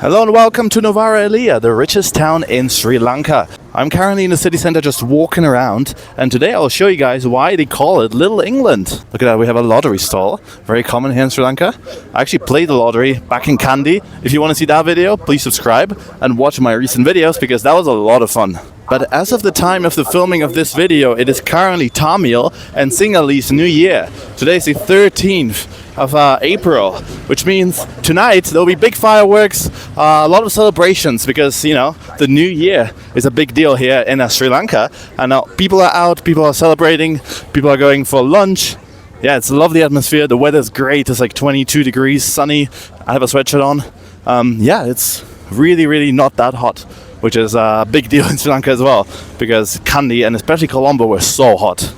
Hello and welcome to Nuwara Eliya, the richest town in Sri Lanka. I'm currently in the city center just walking around, and today I'll show you guys why they call it Little England. Look at that, we have a lottery stall, very common here in Sri Lanka. I actually played the lottery back in Kandy. If you want to see that video, please subscribe and watch my recent videos because that was a lot of fun. But as of the time of the filming of this video, it is currently Tamil and Sinhalese New Year. Today is the 13th of April, which means tonight there'll be big fireworks, a lot of celebrations because, you know, the New Year is a big deal here in Sri Lanka. And people are out, people are celebrating, people are going for lunch. Yeah, it's a lovely atmosphere. The weather's great. It's like 22 degrees, sunny. I have a sweatshirt on. Yeah, it's really not that hot, which is a big deal in Sri Lanka as well, because Kandy and especially Colombo were so hot.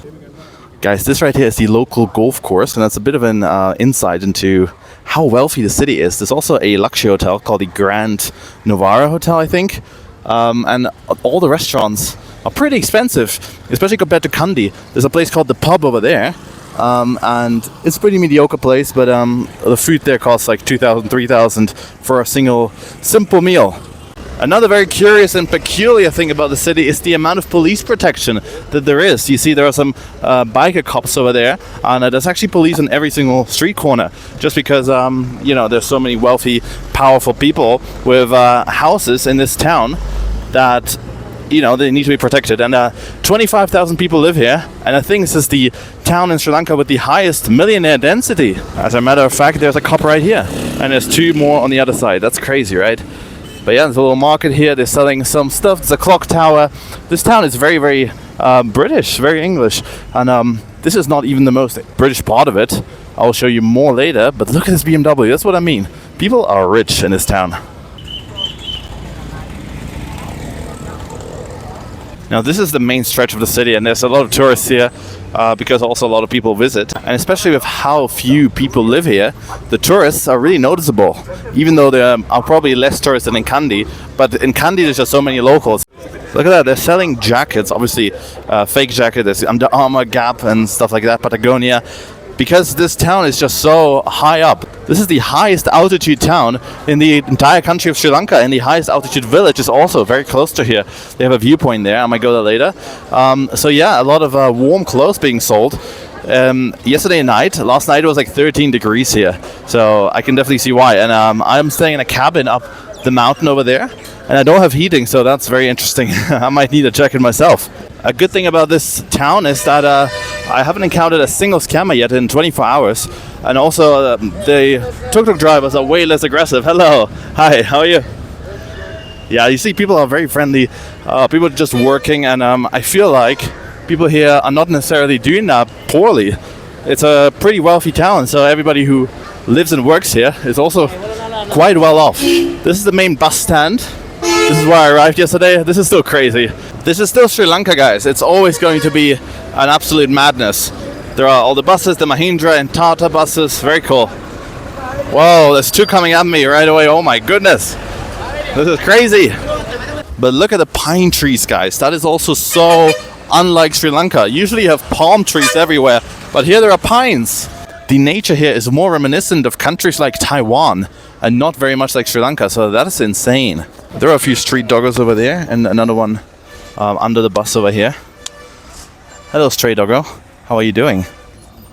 Guys, this right here is the local golf course, and that's a bit of an insight into how wealthy the city is. There's also a luxury hotel called the Grand Nuwara Hotel, I think, and all the restaurants are pretty expensive, especially compared to Kandy. There's a place called The Pub over there, and it's a pretty mediocre place, but the food there costs like 2,000, 3,000 for a single simple meal. Another very curious and peculiar thing about the city is the amount of police protection that there is. You see there are some biker cops over there, and there's actually police on every single street corner, just because, you know, there's so many wealthy, powerful people with houses in this town that, you know, they need to be protected. And 25,000 people live here, and I think this is the town in Sri Lanka with the highest millionaire density. As a matter of fact, there's a cop right here, and there's two more on the other side. That's crazy, right? But yeah, there's a little market here. They're selling some stuff. There's a clock tower. This town is very British, very English. And this is not even the most British part of it. I'll show you more later. But look at this BMW. That's what I mean. People are rich in this town. Now this is the main stretch of the city, and there's a lot of tourists here because also a lot of people visit. And especially with how few people live here, the tourists are really noticeable. Even though there are probably less tourists than in Kandy, but in Kandy there's just so many locals. Look at that, they're selling jackets, obviously fake jacket, there's Under Armour, Gap and stuff like that, Patagonia. Because this town is just so high up. This is the highest altitude town in the entire country of Sri Lanka, and the highest altitude village is also very close to here. They have a viewpoint there. I might go there later. So yeah, a lot of warm clothes being sold. Yesterday night, last night it was like 13 degrees here, so I can definitely see why. And I'm staying in a cabin up the mountain over there, and I don't have heating, so that's very interesting. I might need a jacket myself. A good thing about this town is that I haven't encountered a single scammer yet in 24 hours. And also the tuk-tuk drivers are way less aggressive. Hello. Hi, how are you? Yeah, you see people are very friendly. People are just working, and I feel like people here are not necessarily doing that poorly. It's a pretty wealthy town, so everybody who lives and works here is also quite well off. This is the main bus stand. This is where I arrived yesterday. This is still crazy. This is still Sri Lanka, guys. It's always going to be an absolute madness. There are all the buses, the Mahindra and Tata buses. Very cool. Whoa, there's two coming at me right away. Oh my goodness. This is crazy. But look at the pine trees, guys. That is also so unlike Sri Lanka. Usually you have palm trees everywhere, but here there are pines. The nature here is more reminiscent of countries like Taiwan and not very much like Sri Lanka, so that is insane. There are a few street doggos over there and another one under the bus over here. Hello, stray doggo. How are you doing?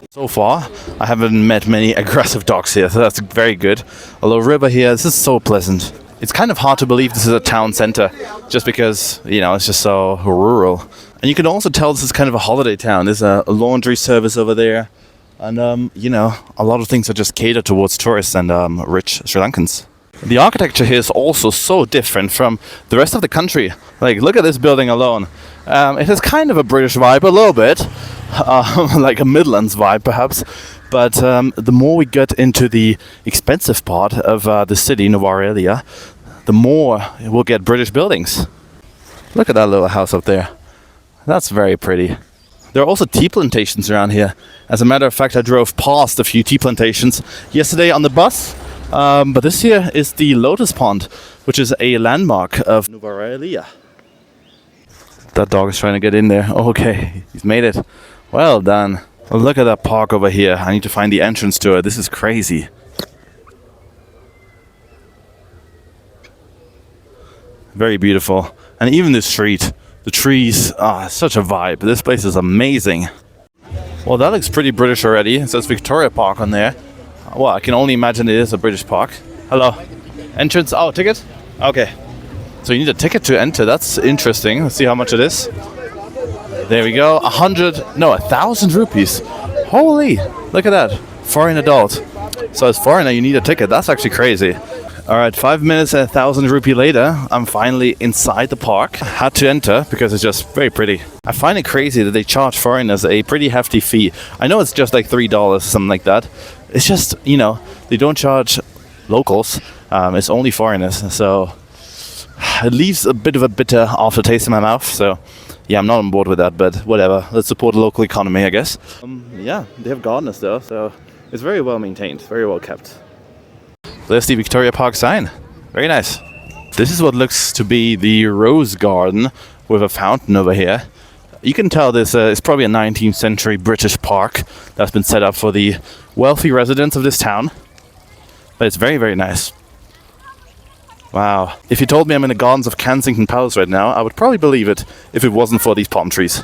So far, I haven't met many aggressive dogs here, so that's very good. Although river here, this is so pleasant. It's kind of hard to believe this is a town center, just because, you know, it's just so rural. And you can also tell this is kind of a holiday town. There's a laundry service over there. And, you know, a lot of things are just catered towards tourists and rich Sri Lankans. The architecture here is also so different from the rest of the country. Like, look at this building alone. It has kind of a British vibe, a little bit. Like a Midlands vibe, perhaps. But the more we get into the expensive part of the city, Nuwara Eliya, the more we'll get British buildings. Look at that little house up there. That's very pretty. There are also tea plantations around here. As a matter of fact, I drove past a few tea plantations yesterday on the bus. But this here is the Lotus Pond, which is a landmark of Nuwara Eliya. That dog is trying to get in there. Okay, he's made it. Well done. Well, look at that park over here. I need to find the entrance to it. This is crazy. Very beautiful. And even the street, the trees, such a vibe. This place is amazing. Well, that looks pretty British already. It says Victoria Park on there. Well, I can only imagine it is a British park. Hello. Entrance, ticket? Okay. So you need a ticket to enter. That's interesting. Let's see how much it is. There we go. 1,000 rupees. Holy, look at that. Foreign adult. So as foreigner, you need a ticket. That's actually crazy. All right, 5 minutes and 1,000 rupee later, I'm finally inside the park. Had to enter because it's just very pretty. I find it crazy that they charge foreigners a pretty hefty fee. I know it's just like $3 or something like that. It's just, they don't charge locals. It's only foreigners. So it leaves a bit of a bitter aftertaste in my mouth. So yeah, I'm not on board with that, but whatever. Let's support the local economy, I guess. Yeah, they have gardeners though, so it's very well maintained, very well kept. There's the Victoria Park sign. Very nice. This is what looks to be the rose garden with a fountain over here. You can tell this is probably a 19th century British park that's been set up for the wealthy residents of this town. But it's very, very nice. Wow. If you told me I'm in the gardens of Kensington Palace right now, I would probably believe it if it wasn't for these palm trees.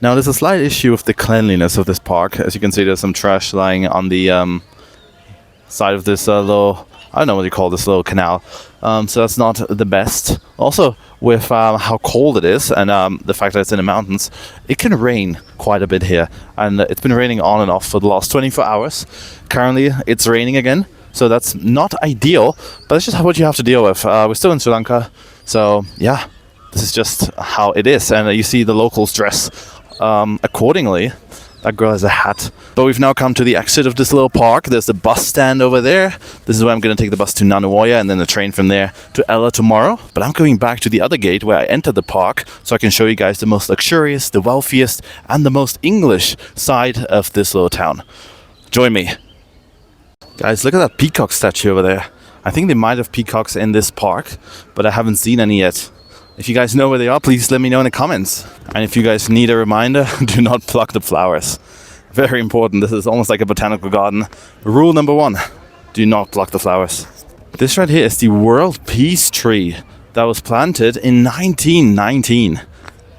Now there's a slight issue with the cleanliness of this park. As you can see, there's some trash lying on the side of this little, I don't know what you call this little canal. So that's not the best. Also, with how cold it is and the fact that it's in the mountains, it can rain quite a bit here. And it's been raining on and off for the last 24 hours. Currently, it's raining again. So that's not ideal, but it's just what you have to deal with. We're still in Sri Lanka. So yeah, this is just how it is. And you see the locals dress accordingly. That girl has a hat. But we've now come to the exit of this little park. There's the bus stand over there. This is where I'm going to take the bus to Nuwara and then the train from there to Ella tomorrow. But I'm going back to the other gate where I entered the park so I can show you guys the most luxurious, the wealthiest, and the most English side of this little town. Join me. Guys, look at that peacock statue over there. I think they might have peacocks in this park, but I haven't seen any yet. If you guys know where they are, please let me know in the comments. And if you guys need a reminder, do not pluck the flowers. Very important. This is almost like a botanical garden. Rule number 1, do not pluck the flowers. This right here is the World Peace Tree that was planted in 1919.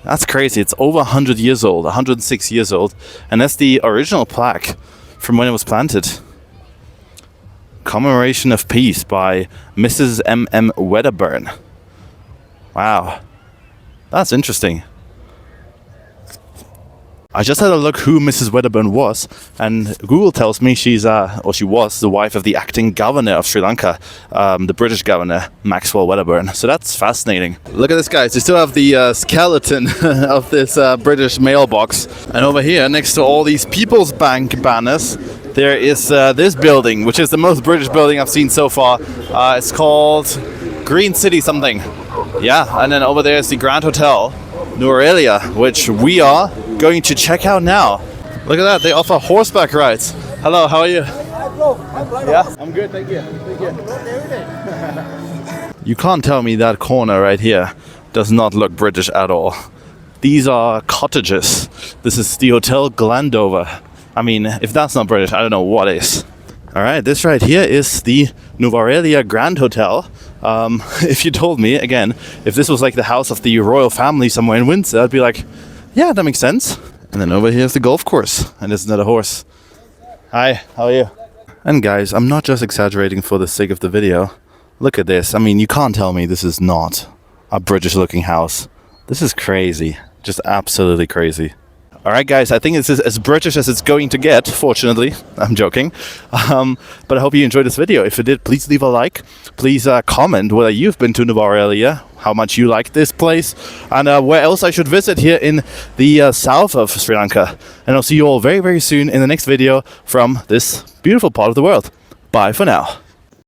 That's crazy. It's over 100 years old, 106 years old. And that's the original plaque from when it was planted. Commemoration of Peace by Mrs. M.M. Wedderburn. Wow, that's interesting. I just had a look who Mrs. Wedderburn was, and Google tells me she was the wife of the acting governor of Sri Lanka, the British governor, Maxwell Wedderburn. So that's fascinating. Look at this, guys. They still have the skeleton of this British mailbox. And over here, next to all these People's Bank banners, there is this building, which is the most British building I've seen so far. It's called Green City something. Yeah, and then over there is the Grand Hotel Nuwara Eliya, which we are going to check out now. Look at that, they offer horseback rides. Hello, how are you? Yeah, I'm good, thank you. You can't tell me that corner right here does not look British at all. These are cottages. This is the Hotel Glandover. I mean, if that's not British, I don't know what is. All right, this right here is the Nuwara Eliya Grand Hotel. If you told me, again, if this was like the house of the royal family somewhere in Windsor, I'd be like, yeah, that makes sense. And then over here is the golf course, and there's another horse. Hi, how are you? And guys, I'm not just exaggerating for the sake of the video. Look at this. I mean, you can't tell me this is not a British-looking house. This is crazy. Just absolutely crazy. Alright guys, I think this is as British as it's going to get, fortunately. I'm joking. But I hope you enjoyed this video. If you did, please leave a like. Please comment whether you've been to Nuwara Eliya, how much you like this place, and where else I should visit here in the south of Sri Lanka. And I'll see you all very, very soon in the next video from this beautiful part of the world. Bye for now.